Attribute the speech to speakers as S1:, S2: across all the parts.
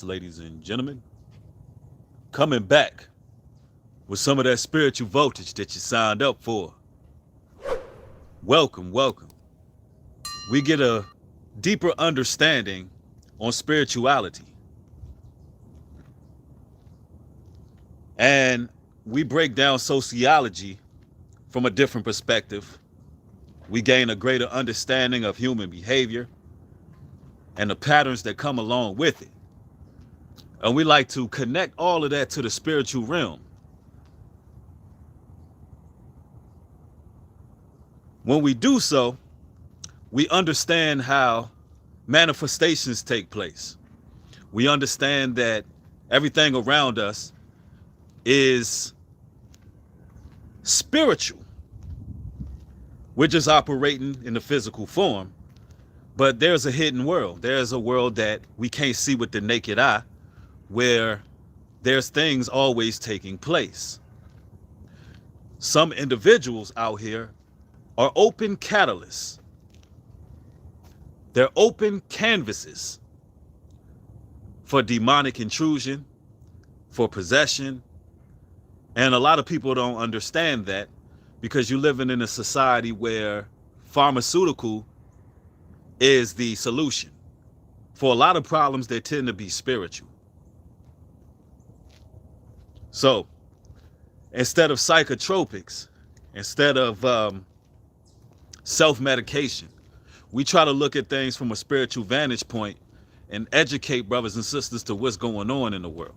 S1: ladies and gentlemen, coming back with some of that spiritual voltage that you signed up for. Welcome, welcome. We get a deeper understanding on spirituality. And we break down sociology from a different perspective. We gain a greater understanding of human behavior and the patterns that come along with it. And we like to connect all of that to the spiritual realm. When we do so, we understand how manifestations take place. We understand that everything around us is spiritual. We're just operating in the physical form, but there's a hidden world. There's a world that we can't see with the naked eye, where there's things always taking place. Some individuals out here are open catalysts. They're open canvases for demonic intrusion, for possession. And a lot of people don't understand that because you're living in a society where pharmaceutical is the solution. For a lot of problems, they tend to be spiritual. So instead of psychotropics, instead of self-medication, we try to look at things from a spiritual vantage point and educate brothers and sisters to what's going on in the world.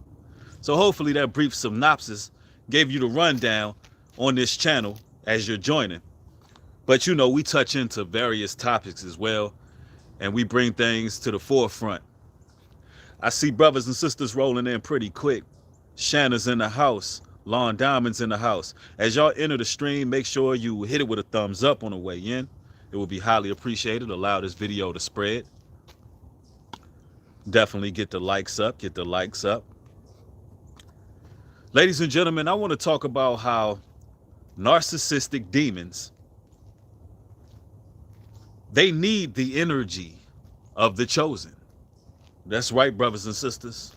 S1: So hopefully that brief synopsis gave you the rundown on this channel as you're joining. But you know, we touch into various topics as well, and we bring things to the forefront. I see brothers and sisters rolling in pretty quick. Shanna's in the house. Lawn Diamond's in the house. As y'all enter the stream, make sure you hit it with a thumbs up on the way in. It would be highly appreciated. Allow this video to spread. Definitely get the likes up. Get the likes up. Ladies and gentlemen, I want to talk about how narcissistic demons, they need the energy of the chosen. That's right, brothers and sisters.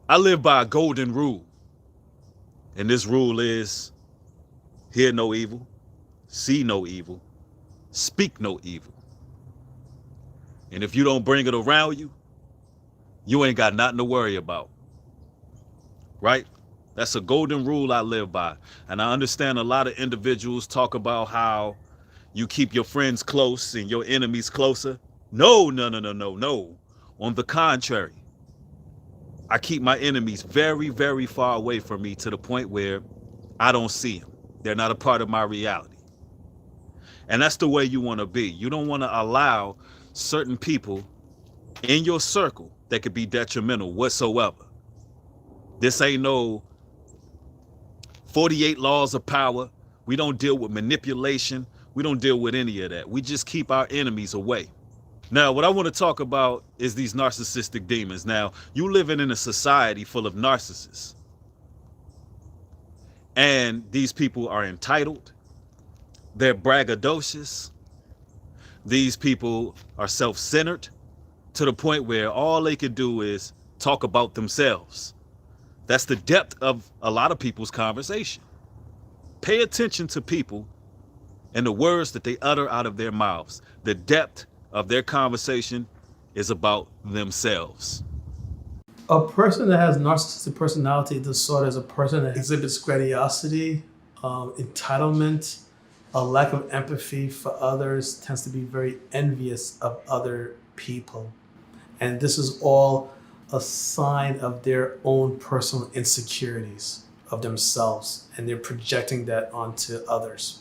S1: I live by a golden rule. And this rule is hear no evil, see no evil, speak no evil. And if you don't bring it around you, you ain't got nothing to worry about. Right? That's a golden rule I live by. And I understand a lot of individuals talk about how you keep your friends close and your enemies closer. No. On the contrary, I keep my enemies very, very far away from me to the point where I don't see them. They're not a part of my reality. And that's the way you want to be. You don't want to allow certain people in your circle that could be detrimental whatsoever. This ain't no 48 laws of power. We don't deal with manipulation. We don't deal with any of that. We just keep our enemies away. Now, what I want to talk about is these narcissistic demons. Now, you living in a society full of narcissists. And these people are entitled. They're braggadocious. These people are self-centered to the point where all they could do is talk about themselves. That's the depth of a lot of people's conversation. Pay attention to people and the words that they utter out of their mouths. The depth of their conversation is about themselves.
S2: A person that has narcissistic personality disorder is a person that exhibits grandiosity, entitlement, a lack of empathy for others, tends to be very envious of other people. And this is all a sign of their own personal insecurities of themselves, and they're projecting that onto others.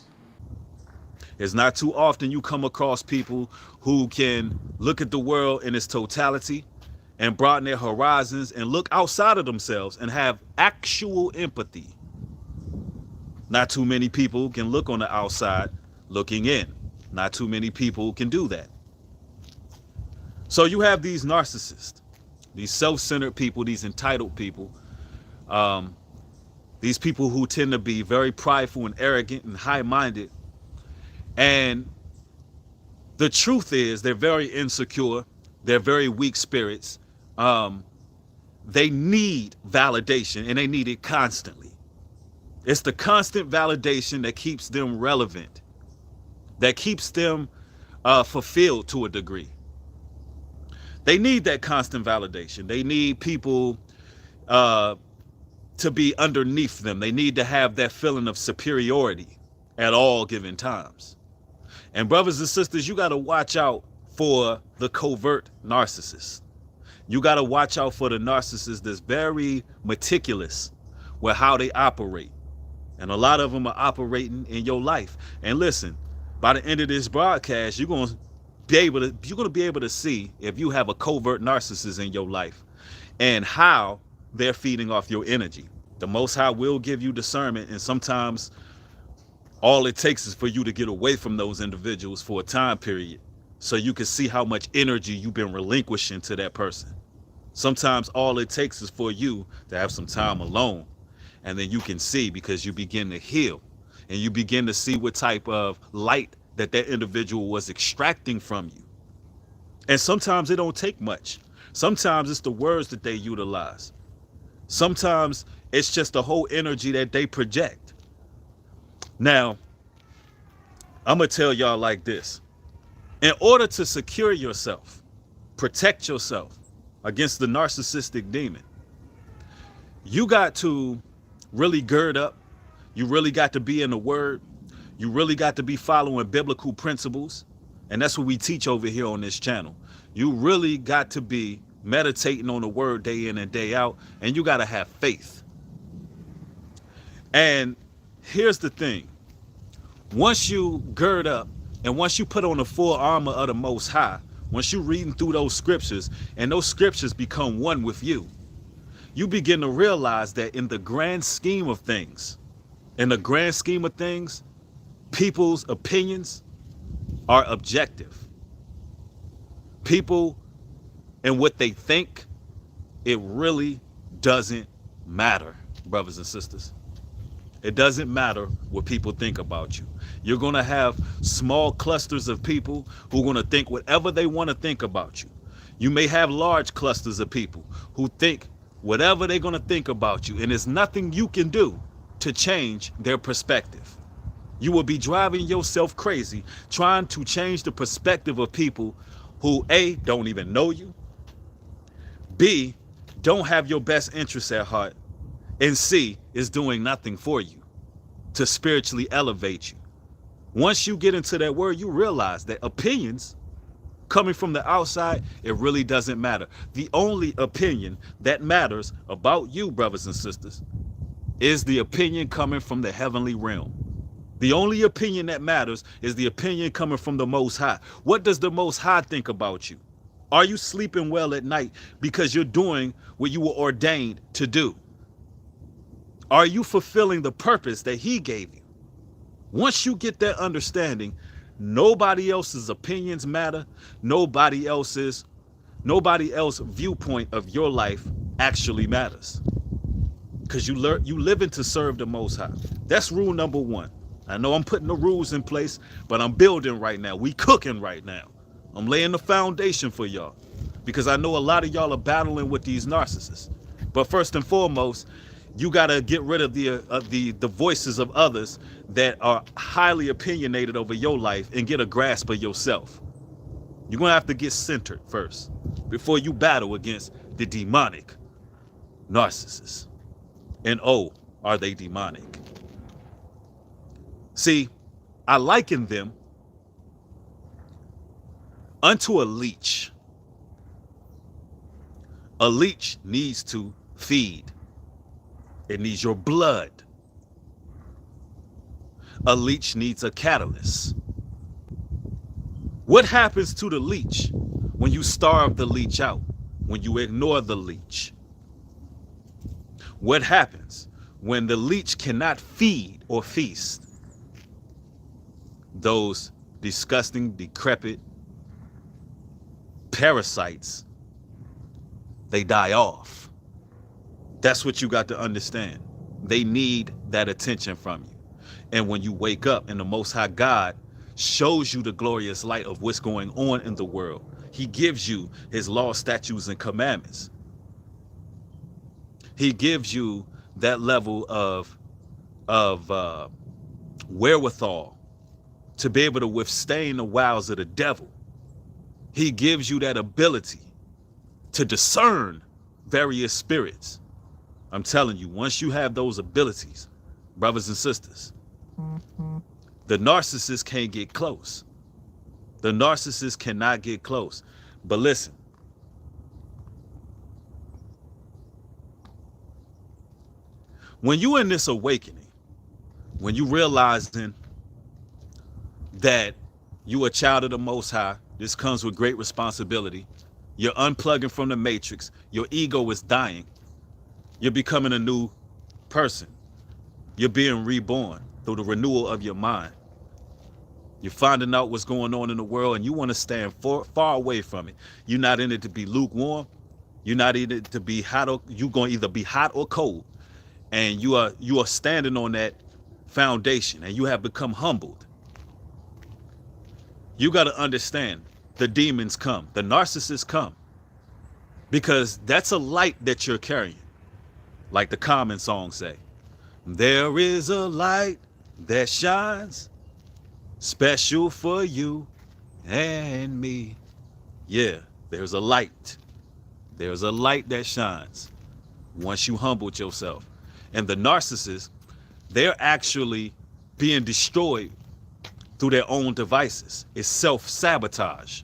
S1: It's not too often you come across people who can look at the world in its totality and broaden their horizons and look outside of themselves and have actual empathy. Not too many people can look on the outside looking in. Not too many people can do that. So you have these narcissists, these self-centered people, these entitled people, these people who tend to be very prideful and arrogant and high-minded. And the truth is they're very insecure. They're very weak spirits. They need validation, and they need it constantly. It's the constant validation that keeps them relevant, that keeps them fulfilled to a degree. They need that constant validation. They need people to be underneath them. They need to have that feeling of superiority at all given times. And brothers and sisters, you got to watch out for the covert narcissist. You got to watch out for the narcissist that's very meticulous with how they operate. And a lot of them are operating in your life. And listen, by the end of this broadcast, you're going to be able to see if you have a covert narcissist in your life and how they're feeding off your energy. The Most High will give you discernment, and sometimes all it takes is for you to get away from those individuals for a time period so you can see how much energy you've been relinquishing to that person. Sometimes all it takes is for you to have some time alone, and then you can see, because you begin to heal and you begin to see what type of light that individual was extracting from you. And sometimes it don't take much. Sometimes it's the words that they utilize. Sometimes it's just the whole energy that they project. Now, I'm going to tell y'all like this. In order to secure yourself, protect yourself against the narcissistic demon, you got to really gird up. You really got to be in the word. You really got to be following biblical principles. And that's what we teach over here on this channel. You really got to be meditating on the word day in and day out. And you got to have faith. And here's the thing. Once you gird up and once you put on the full armor of the Most High, once you're reading through those scriptures and those scriptures become one with you, you begin to realize that in the grand scheme of things, people's opinions are objective. People and what they think, it really doesn't matter, brothers and sisters. It doesn't matter what people think about you. You're going to have small clusters of people who are going to think whatever they want to think about you. You may have large clusters of people who think whatever they're going to think about you, and there's nothing you can do to change their perspective. You will be driving yourself crazy trying to change the perspective of people who A, don't even know you, B, don't have your best interests at heart, and C, is doing nothing for you to spiritually elevate you. Once you get into that word, you realize that opinions coming from the outside, it really doesn't matter. The only opinion that matters about you, brothers and sisters, is the opinion coming from the heavenly realm. The only opinion that matters is the opinion coming from the Most High. What does the Most High think about you? Are you sleeping well at night because you're doing what you were ordained to do? Are you fulfilling the purpose that He gave you? Once you get that understanding, nobody else's opinions matter. Nobody else's viewpoint of your life actually matters. Because you living to serve the Most High. That's rule number one. I know I'm putting the rules in place, but I'm building right now. We cooking right now. I'm laying the foundation for y'all, because I know a lot of y'all are battling with these narcissists. But first and foremost, you got to get rid of the voices of others that are highly opinionated over your life and get a grasp of yourself. You're going to have to get centered first before you battle against the demonic narcissists. And oh, are they demonic? See, I liken them unto a leech. A leech needs to feed. It needs your blood. A leech needs a catalyst. What happens to the leech when you starve the leech out, when you ignore the leech? What happens when the leech cannot feed or feast? Those disgusting, decrepit parasites, they die off. That's what you got to understand. They need that attention from you. And when you wake up and the Most High God shows you the glorious light of what's going on in the world, He gives you his law, statutes, and commandments. He gives you that level of wherewithal to be able to withstand the wiles of the devil. He gives you that ability to discern various spirits. I'm telling you, once you have those abilities, brothers and sisters, the narcissist can't get close. The narcissist cannot get close. But listen, when you're in this awakening, when you realizing that you a child of the Most High, this comes with great responsibility. You're unplugging from the matrix. Your ego is dying. You're becoming a new person. You're being reborn through the renewal of your mind. You're finding out what's going on in the world, and you want to stand far away from it. You're not in it to be lukewarm. You're not in it to be hot. You're going to either be hot or cold. And you are standing on that foundation, and you have become humbled. You got to understand, the demons come, the narcissists come, because that's a light that you're carrying. Like the Common song say, there is a light that shines special for you and me. Yeah, there's a light. There's a light that shines once you humbled yourself. And the narcissists, they're actually being destroyed through their own devices. It's self-sabotage,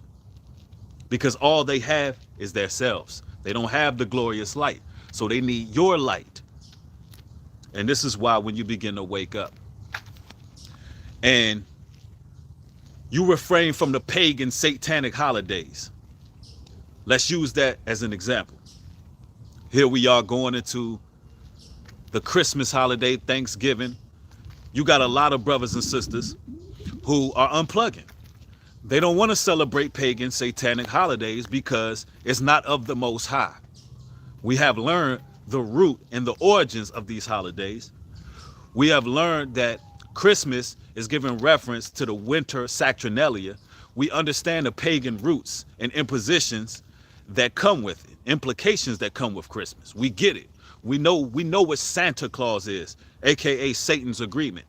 S1: because all they have is themselves. They don't have the glorious light, so they need your light. And this is why when you begin to wake up and you refrain from the pagan satanic holidays, let's use that as an example. Here we are going into the Christmas holiday, Thanksgiving. You got a lot of brothers and sisters who are unplugging. They don't want to celebrate pagan satanic holidays because it's not of the Most High. We have learned the root and the origins of these holidays. We have learned that Christmas is giving reference to the winter Saturnalia. We understand the pagan roots and impositions that come with it, implications that come with Christmas. We get it. We know what Santa Claus is, aka Satan's agreement.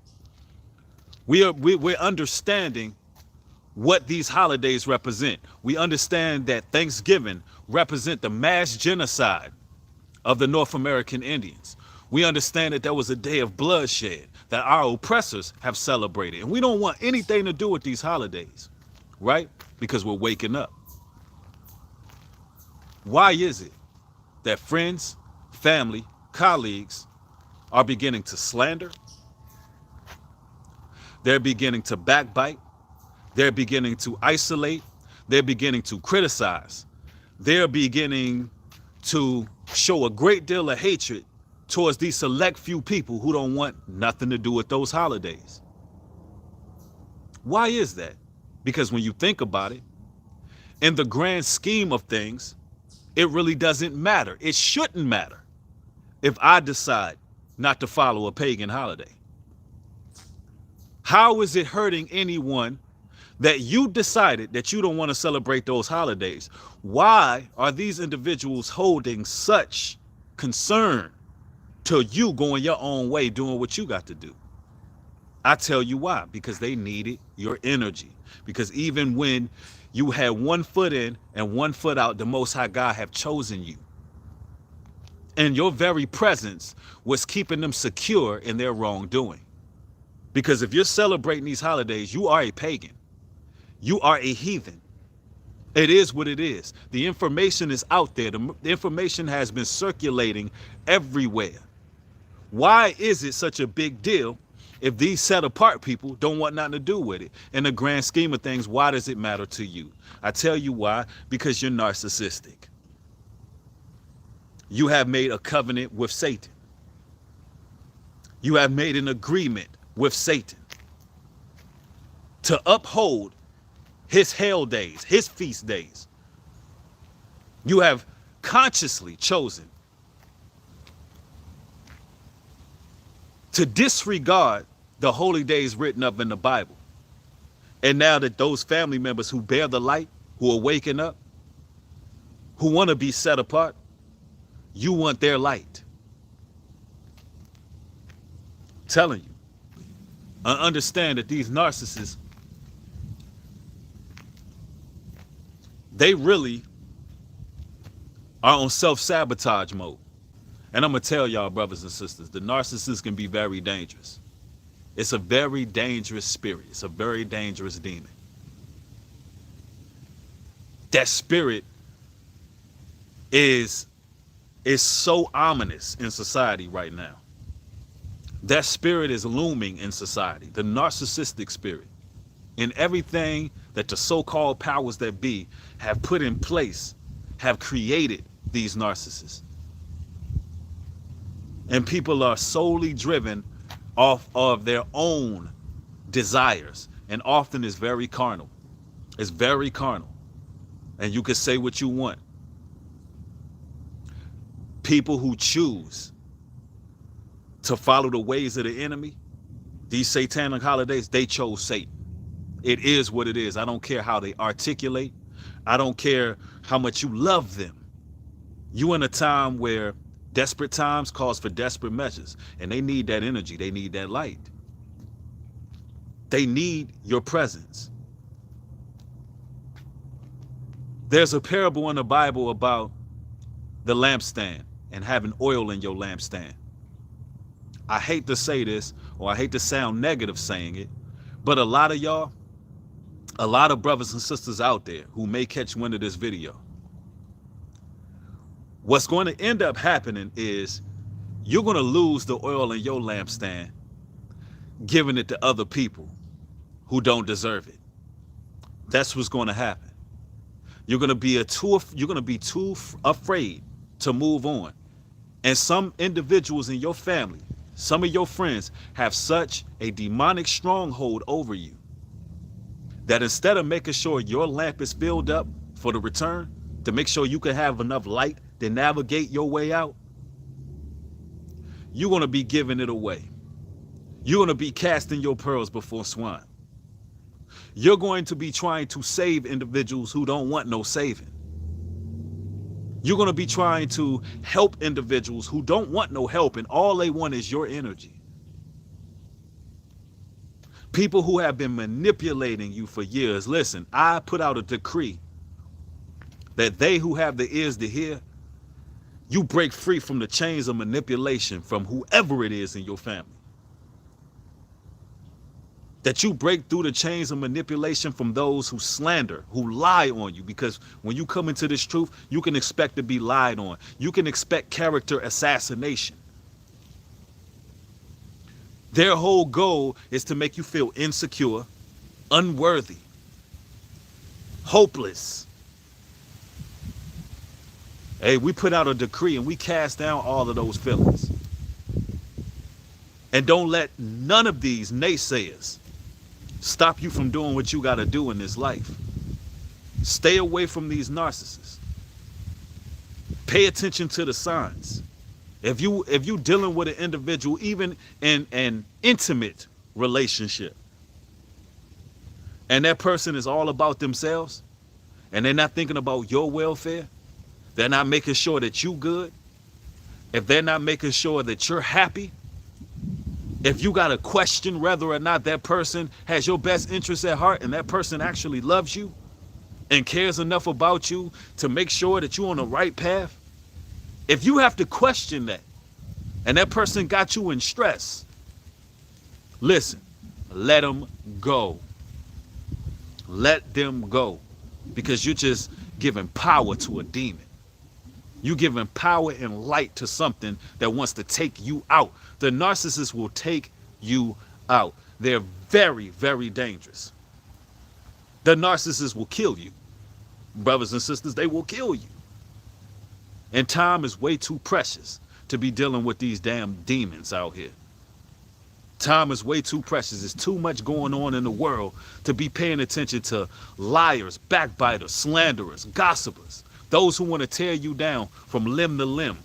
S1: We're understanding what these holidays represent. We understand that Thanksgiving represent the mass genocide of the North American Indians. We understand that there was a day of bloodshed that our oppressors have celebrated. And we don't want anything to do with these holidays, right? Because we're waking up. Why is it that friends, family, colleagues are beginning to slander? They're beginning to backbite. They're beginning to isolate. They're beginning to criticize. They're beginning to show a great deal of hatred towards these select few people who don't want nothing to do with those holidays. Why is that? Because when you think about it, in the grand scheme of things, it really doesn't matter. It shouldn't matter if I decide not to follow a pagan holiday. How is it hurting anyone that you decided that you don't want to celebrate those holidays? Why are these individuals holding such concern to you going your own way, doing what you got to do? I tell you why. Because they needed your energy. Because even when you had one foot in and one foot out, the Most High God have chosen you. And your very presence was keeping them secure in their wrongdoing. Because if you're celebrating these holidays, you are a pagan. You are a heathen. It is what it is. The information is out there. The information has been circulating everywhere. Why is it such a big deal if these set apart people don't want nothing to do with it? In the grand scheme of things, why does it matter to you? I tell you why. Because you're narcissistic. You have made a covenant with Satan. You have made an agreement with Satan to uphold his hell days, his feast days. You have consciously chosen to disregard the holy days written up in the Bible. And now that those family members who bear the light, who are waking up, who want to be set apart, you want their light. Telling you. I understand that these narcissists, they really are on self-sabotage mode. And I'm going to tell y'all, brothers and sisters, the narcissist can be very dangerous. It's a very dangerous spirit. It's a very dangerous demon. That spirit is so ominous in society right now. That spirit is looming in society, the narcissistic spirit. And everything that the so-called powers that be have put in place have created these narcissists. And people are solely driven off of their own desires. And often it's very carnal. It's very carnal. And you can say what you want. People who choose to follow the ways of the enemy, these satanic holidays, they chose Satan. It is what it is. I don't care how they articulate. I don't care how much you love them. You in a time where desperate times calls for desperate measures, and they need that energy. They need that light. They need your presence. There's a parable in the Bible about the lampstand and having oil in your lampstand. I hate to say this, or I hate to sound negative saying it, but a lot of y'all, a lot of brothers and sisters out there who may catch wind of this video, what's going to end up happening is you're going to lose the oil in your lampstand, giving it to other people who don't deserve it. That's what's going to happen. You're going to be too afraid to move on. And some individuals in your family, some of your friends have such a demonic stronghold over you that instead of making sure your lamp is filled up for the return, to make sure you can have enough light to navigate your way out, you're going to be giving it away. You're going to be casting your pearls before swine. You're going to be trying to save individuals who don't want no saving. You're going to be trying to help individuals who don't want no help, and all they want is your energy. People who have been manipulating you for years. Listen, I put out a decree that they who have the ears to hear, you break free from the chains of manipulation from whoever it is in your family. That you break through the chains of manipulation from those who slander, who lie on you. Because when you come into this truth, you can expect to be lied on. You can expect character assassination. Their whole goal is to make you feel insecure, unworthy, hopeless. Hey, we put out a decree and we cast down all of those feelings. And don't let none of these naysayers stop you from doing what you got to do in this life. Stay away from these narcissists. Pay attention to the signs. If you dealing with an individual, even in an intimate relationship, and that person is all about themselves, and they're not thinking about your welfare, they're not making sure that you good, if they're not making sure that you're happy, if you got to question whether or not that person has your best interests at heart and that person actually loves you and cares enough about you to make sure that you're on the right path, if you have to question that and that person got you in stress, listen, let them go. Let them go, because you're just giving power to a demon. You're giving power and light to something that wants to take you out. The narcissist will take you out. They're very, very dangerous. The narcissist will kill you. Brothers and sisters, they will kill you. And time is way too precious to be dealing with these damn demons out here. Time is way too precious. There's too much going on in the world to be paying attention to liars, backbiters, slanderers, gossipers, those who want to tear you down from limb to limb,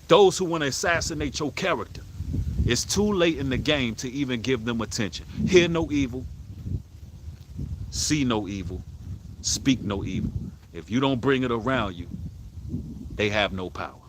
S1: those who want to assassinate your character. It's too late in the game to even give them attention. Hear no evil, see no evil, speak no evil. If you don't bring it around you, they have no power.